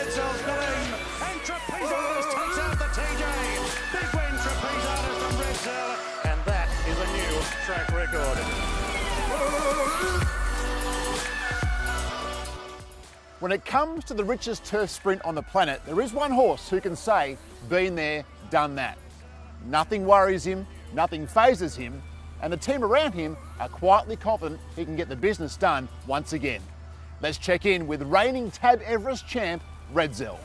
Redzel's got aim, and Trapeze Artist takes out the TJ. Big win, Trapeze Artist from Redzel, and that is a new track record. When it comes to the richest turf sprint on the planet, there is one horse who can say, been there, done that. Nothing worries him, nothing phases him, and the team around him are quietly confident he can get the business done once again. Let's check in with reigning Tab Everest champ, Redzel.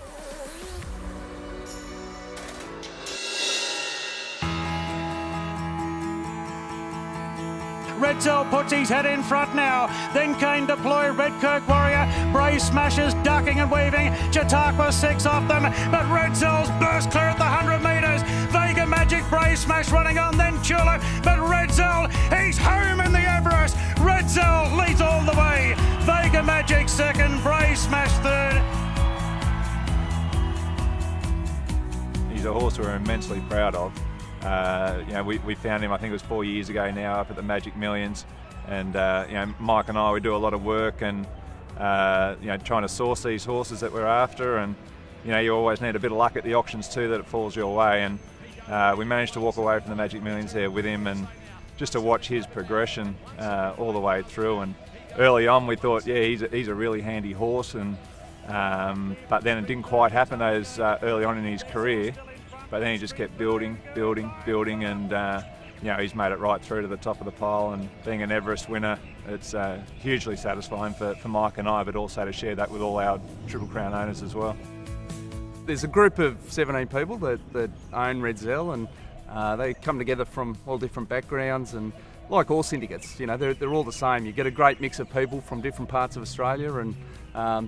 Redzel puts his head in front now. Then Kane deploy Redkirk Warrior. Bray smashes, ducking and weaving. Chautauqua 6 off them, but Redzel's burst clear at the 100 metres. Vega Magic, Bray smash running on, then Tulip, but Redzel, he's home in the Everest. Redzel leads all the way. Vega Magic second, Bray smash third. He's a horse we're immensely proud of. We found him, I think it was 4 years ago now, up at the Magic Millions, and Mike and I, we do a lot of work and trying to source these horses that we're after, and you always need a bit of luck at the auctions too, that it falls your way, and we managed to walk away from the Magic Millions there with him, and just to watch his progression all the way through. And early on we thought, yeah, he's a really handy horse, and but then it didn't quite happen those early on in his career. But then he just kept building, and he's made it right through to the top of the pile. And being an Everest winner, it's hugely satisfying for Mike and I, but also to share that with all our Triple Crown owners as well. There's a group of 17 people that own Redzel, and they come together from all different backgrounds, and like all syndicates, they're all the same. You get a great mix of people from different parts of Australia, and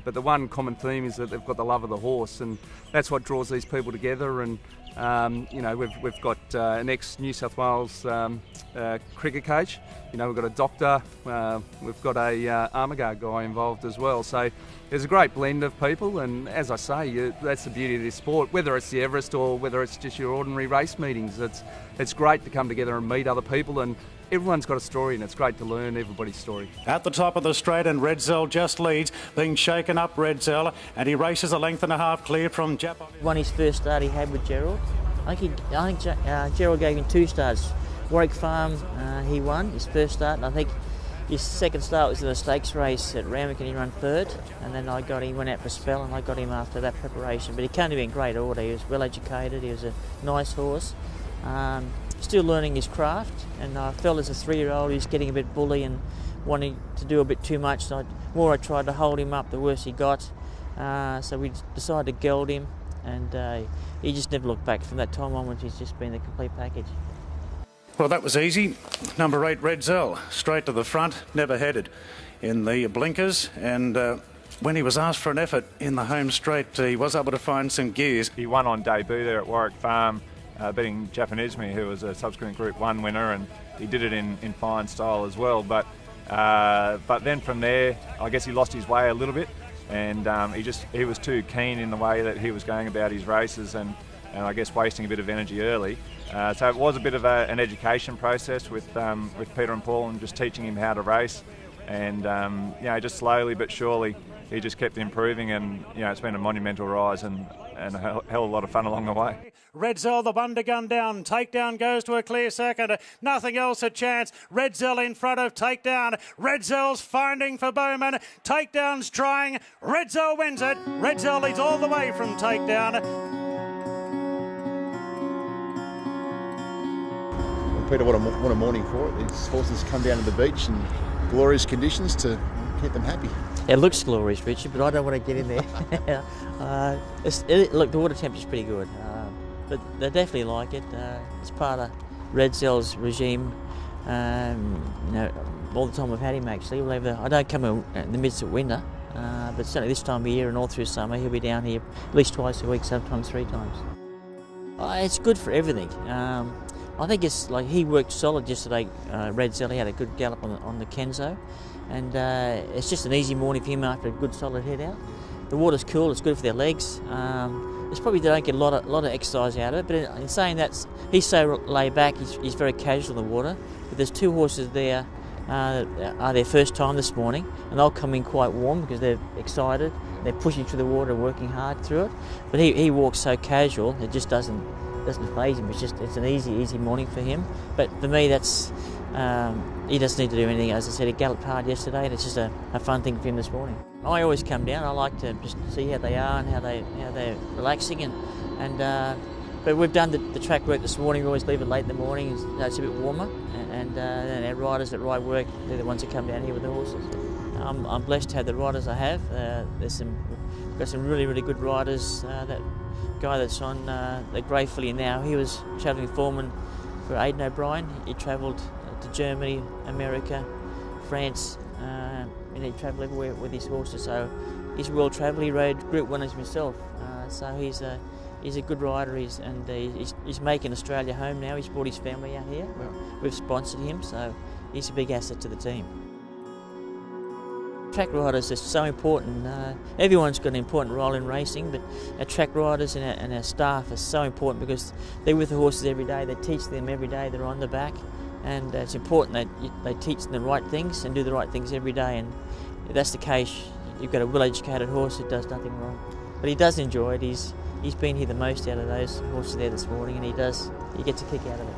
but the one common theme is that they've got the love of the horse, and that's what draws these people together. And we've got an ex-New South Wales cricket coach. We've got a doctor. We've got a armour guard guy involved as well. So there's a great blend of people, and as I say, that's the beauty of this sport. Whether it's the Everest or whether it's just your ordinary race meetings, it's great to come together and meet other people, and everyone's got a story, and it's great to learn everybody's story. At the top of the straight, and Redzel just leads, being shaken up, Redzel, and he races a length and a half clear from Jap. Won his first start he had with Gerald. I think Gerald gave him 2 starts. Warwick Farm, he won his first start, and I think his second start was in a stakes race at Randwick, and he ran third. And then he went out for a spell, and I got him after that preparation. But he came to me in great order. He was well educated. He was a nice horse. Still learning his craft, and I felt as a 3-year-old he was getting a bit bully and wanting to do a bit too much. So the more I tried to hold him up, the worse he got. So we decided to geld him, and he just never looked back. From that time onwards, he's just been the complete package. Well, that was easy. Number 8, Redzel, straight to the front, never headed in the blinkers, and when he was asked for an effort in the home straight, he was able to find some gears. He won on debut there at Warwick Farm, beating Japanisme, who was a subsequent Group 1 winner, and he did it in fine style as well. But then from there, I guess he lost his way a little bit, and he was too keen in the way that he was going about his races, and I guess wasting a bit of energy early. So it was a bit of an education process with Peter and Paul, and just teaching him how to race, and just slowly but surely he just kept improving, and it's been a monumental rise and a hell of a lot of fun along the way. Redzel, the one to gun down. Takedown goes to a clear second. Nothing else a chance. Redzel in front of Takedown. Redzel's finding for Bowman. Takedown's trying. Redzel wins it. Redzel leads all the way from Takedown. Peter, what a morning for it. These horses come down to the beach in glorious conditions to keep them happy. It looks glorious, Richard, but I don't want to get in there. Look, the water temperature's pretty good, but they definitely like it. It's part of Redzel's regime. All the time we've had him, actually. I don't come in the midst of winter, but certainly this time of year and all through summer, he'll be down here at least twice a week, sometimes 3 times. It's good for everything. I think it's like he worked solid yesterday. Redzel, he had a good gallop on the Kenzo, and it's just an easy morning for him after a good solid head out. The water's cool; it's good for their legs. It's probably they don't get a lot of exercise out of it, but in saying that, he's so laid back. He's very casual in the water. But there's 2 horses there that are their first time this morning, and they'll come in quite warm because they're excited. they're pushing through the water, working hard through it. But he walks so casual, it just doesn't faze him. It's an easy morning for him. But for me, that's he doesn't need to do anything. As I said, he galloped hard yesterday, and it's just a fun thing for him this morning. I always come down. I like to just see how they are and how they're relaxing but we've done the track work this morning. We always leave it late in the morning. It's a bit warmer, and our riders that ride work, they're the ones that come down here with the horses. I'm blessed to have the riders I have. We've got some really good riders. That guy that's on the Grey Filly now, he was travelling foreman for Aidan O'Brien. He travelled to Germany, America, France, and he travelled everywhere with his horses. So he's a world traveller. He rode Group 1 himself. So he's a good rider, he's making Australia home now. He's brought his family out here. We've sponsored him, so he's a big asset to the team. Track riders are so important. Everyone's got an important role in racing, but our track riders and our staff are so important because they're with the horses every day. They teach them every day. They're on the back, and it's important that they teach them the right things and do the right things every day. And if that's the case, you've got a well-educated horse that does nothing wrong. But he does enjoy it. He's been here the most out of those horses there this morning, and he gets a kick out of it.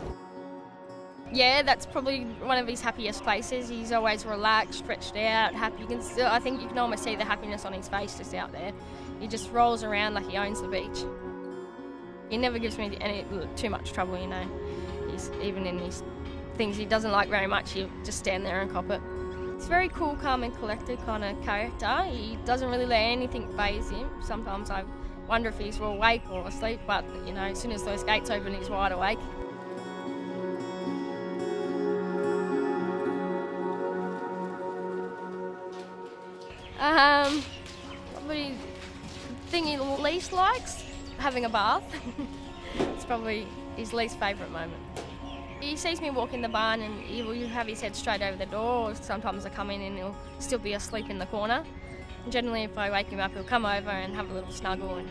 Yeah, that's probably one of his happiest places. He's always relaxed, stretched out, happy. I think you can almost see the happiness on his face just out there. He just rolls around like he owns the beach. He never gives me too much trouble, you know. Even in these things he doesn't like very much, he'll just stand there and cop it. He's very cool, calm and collected kind of character. He doesn't really let anything faze him. Sometimes I wonder if he's awake or asleep, but you know, as soon as those gates open, he's wide awake. Probably the thing he least likes, having a bath. It's probably his least favourite moment. He sees me walk in the barn and he will have his head straight over the door, or sometimes I come in and he'll still be asleep in the corner. And generally if I wake him up, he'll come over and have a little snuggle and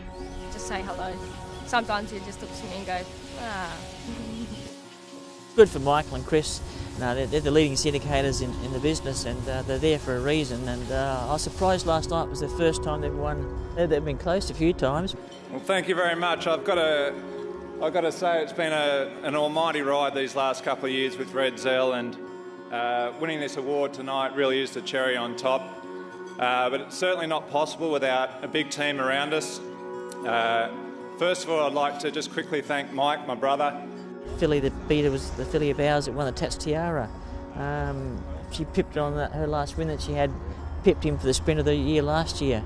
just say hello. Sometimes he just looks at me and goes, ah. Good for Michael and Chris. No, they're the leading syndicators in the business, and they're there for a reason. And I was surprised last night. It was the first time they've won. They've been close a few times. Well, thank you very much. I've got to say it's been an almighty ride these last couple of years with Redzel, and winning this award tonight really is the cherry on top. But it's certainly not possible without a big team around us. First of all, I'd like to just quickly thank Mike, my brother. Filly that beat her was the filly of ours that won the Tats Tiara. She pipped on her last win that she had, pipped him for the sprint of the year last year.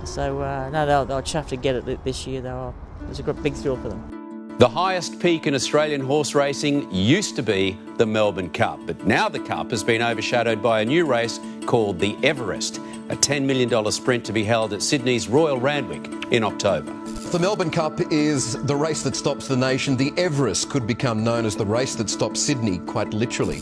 So no, they were chuffed to get it this year. It was a big thrill for them. The highest peak in Australian horse racing used to be the Melbourne Cup, but now the Cup has been overshadowed by a new race called the Everest, a $10 million sprint to be held at Sydney's Royal Randwick in October. The Melbourne Cup is the race that stops the nation. The Everest could become known as the race that stops Sydney, quite literally.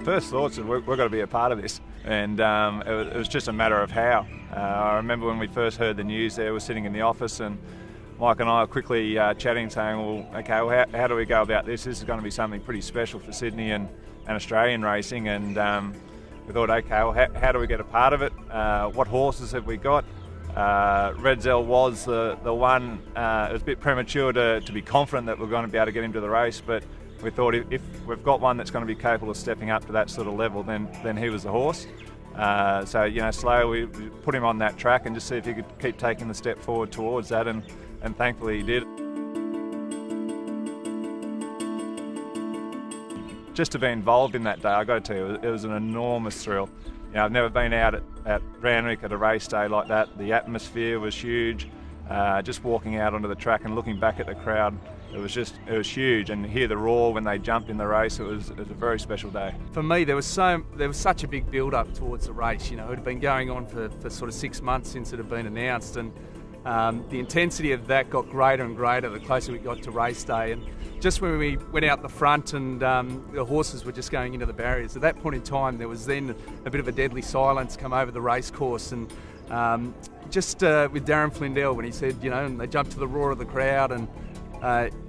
First thoughts are we've got to be a part of this, and it was just a matter of how. I remember when we first heard the news there, we were sitting in the office and Mike and I were quickly chatting, saying, well, okay, well, how do we go about this? This is going to be something pretty special for Sydney and Australian racing, and we thought, okay, well, how do we get a part of it? What horses have we got? Redzel was the one. It was a bit premature to be confident that we're going to be able to get him to the race, but we thought if we've got one that's going to be capable of stepping up to that sort of level, then he was the horse. So, you know, slowly we put him on that track and just see if he could keep taking the step forward towards that, and thankfully he did. Just to be involved in that day, I got to tell you, it was an enormous thrill. You know, I've never been out at Randwick at a race day like that. The atmosphere was huge. Just walking out onto the track and looking back at the crowd, it was huge. And hear the roar when they jumped in the race, it was a very special day. For me, there was such a big build-up towards the race. You know, it had been going on for sort of 6 months since it had been announced, and the intensity of that got greater and greater the closer we got to race day. And just when we went out the front and the horses were just going into the barriers, at that point in time there was then a bit of a deadly silence come over the race course, and just with Darren Flindell when he said, you know, and they jumped to the roar of the crowd, and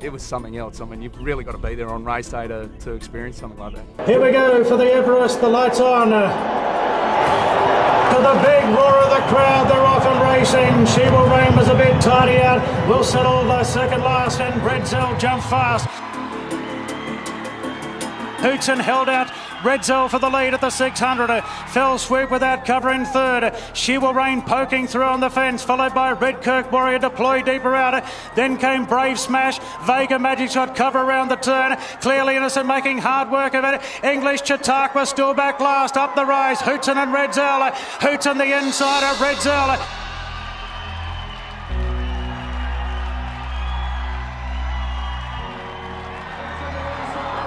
it was something else. I mean, you've really got to be there on race day to experience something like that. Here we go for the Everest, the lights on. To the big roar of the crowd, they're off and racing. She Will Reign was a bit tidy out. Will settle the second last, and Redzel jumped fast. Hootson held out. Redzel for the lead at the 600. Fell Swoop without covering third. She Will Reign poking through on the fence, followed by Redkirk Warrior deploy deeper out. Then came Brave Smash. Vega Magic's got cover around the turn. Clearly Innocent making hard work of it. English Chautauqua still back last. Up the rise, Hootson and Redzel. Hootson the insider, Redzel.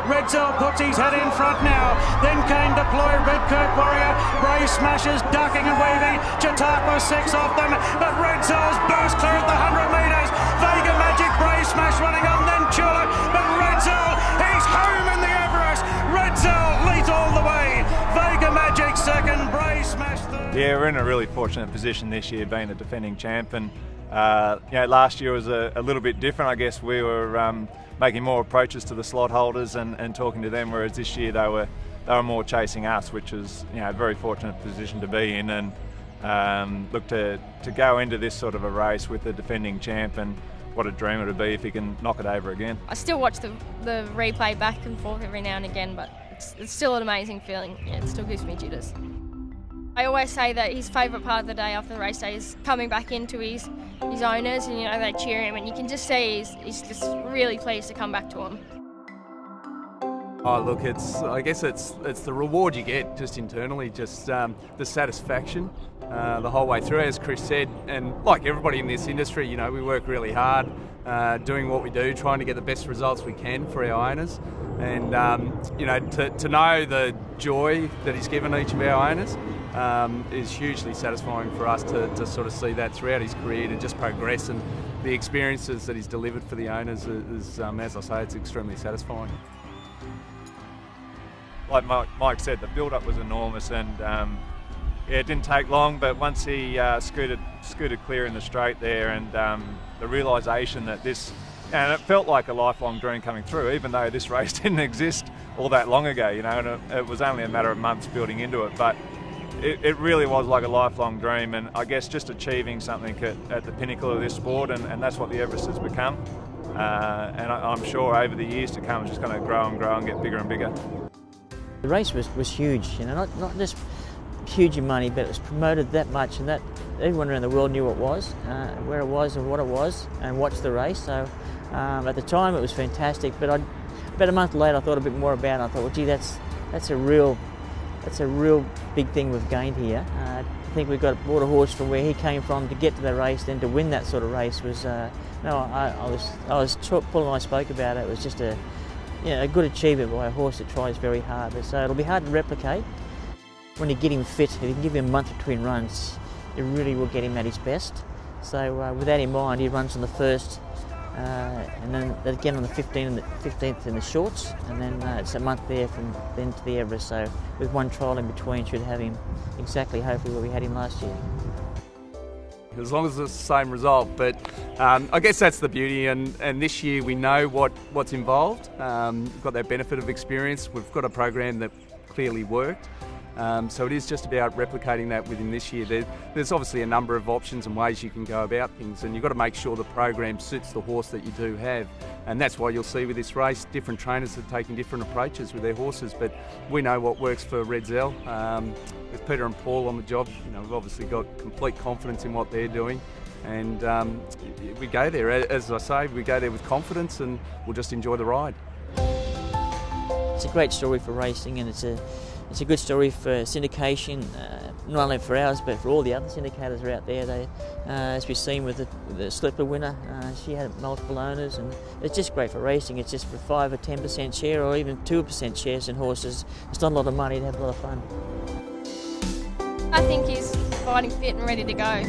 Redzel puts his head in front now. Then came deploy Redkirk Warrior. Brave Smashes ducking and weaving. Chautauqua 6 off them, but Redzel's burst clear at the 100 metres. Vega Magic, Brave Smash running on, then Chula, but Redzel, he's home in the Everest. Redzel leads all the way. Vega Magic second, Brave Smash third. Yeah, we're in a really fortunate position this year, being a defending champ, and last year was a little bit different. I guess we were making more approaches to the slot holders and talking to them, whereas this year they were more chasing us, which is a very fortunate position to be in. And look, to go into this sort of a race with the defending champ, and what a dream it would be if he can knock it over again. I still watch the replay back and forth every now and again, but it's still an amazing feeling. Yeah, it still gives me jitters. I always say that his favourite part of the day after the race day is coming back into his owners, and they cheer him, and you can just see he's just really pleased to come back to him. Oh, look, I guess it's the reward you get just internally, just the satisfaction the whole way through, as Chris said. And like everybody in this industry, we work really hard doing what we do, trying to get the best results we can for our owners. And to know the joy that he's given each of our owners is hugely satisfying for us to sort of see that throughout his career, to just progress, and the experiences that he's delivered for the owners is, as I say, it's extremely satisfying. Like Mike said, the build-up was enormous, and it didn't take long, but once he scooted clear in the straight there, and the realisation that and it felt like a lifelong dream coming through, even though this race didn't exist all that long ago, and it was only a matter of months building into it, but it really was like a lifelong dream, and I guess just achieving something at the pinnacle of this sport, and that's what the Everest has become. And I'm sure over the years to come it's just going to grow and get bigger and bigger. The race was huge, not just huge in money, but it was promoted that much, and that everyone around the world knew what it was, where it was and what it was, and watched the race. So at the time it was fantastic, but about a month later I thought a bit more about it. I thought, well, gee, that's a real big thing we've gained here. I think we've brought a horse from where he came from to get to the race, then to win that sort of race was I was pulling when I spoke about it. It was just a good achievement by a horse that tries very hard. So it'll be hard to replicate. When you get him fit, if you can give him a month between runs, it really will get him at his best. So with that in mind, he runs on the first, and then again on the 15th in the shorts, and then it's a month there from then to the Everest. So with one trial in between, should have him exactly, hopefully, where we had him last year. As long as it's the same result, but I guess that's the beauty, and this year we know what's involved. We've got that benefit of experience. We've got a program that clearly worked. So it is just about replicating that within this year. There's obviously a number of options and ways you can go about things, and you've got to make sure the program suits the horse that you do have. And that's why you'll see with this race, different trainers are taking different approaches with their horses, but we know what works for Redzel. With Peter and Paul on the job, we've obviously got complete confidence in what they're doing. And we go there, as I say, we go there with confidence, and we'll just enjoy the ride. It's a great story for racing, and it's a good story for syndication, not only for ours but for all the other syndicators who are out there. They, as we've seen with the Slipper winner, she had multiple owners, and it's just great for racing. It's just for 5 or 10% share, or even 2% shares in horses. It's not a lot of money to have a lot of fun. I think he's fighting fit and ready to go.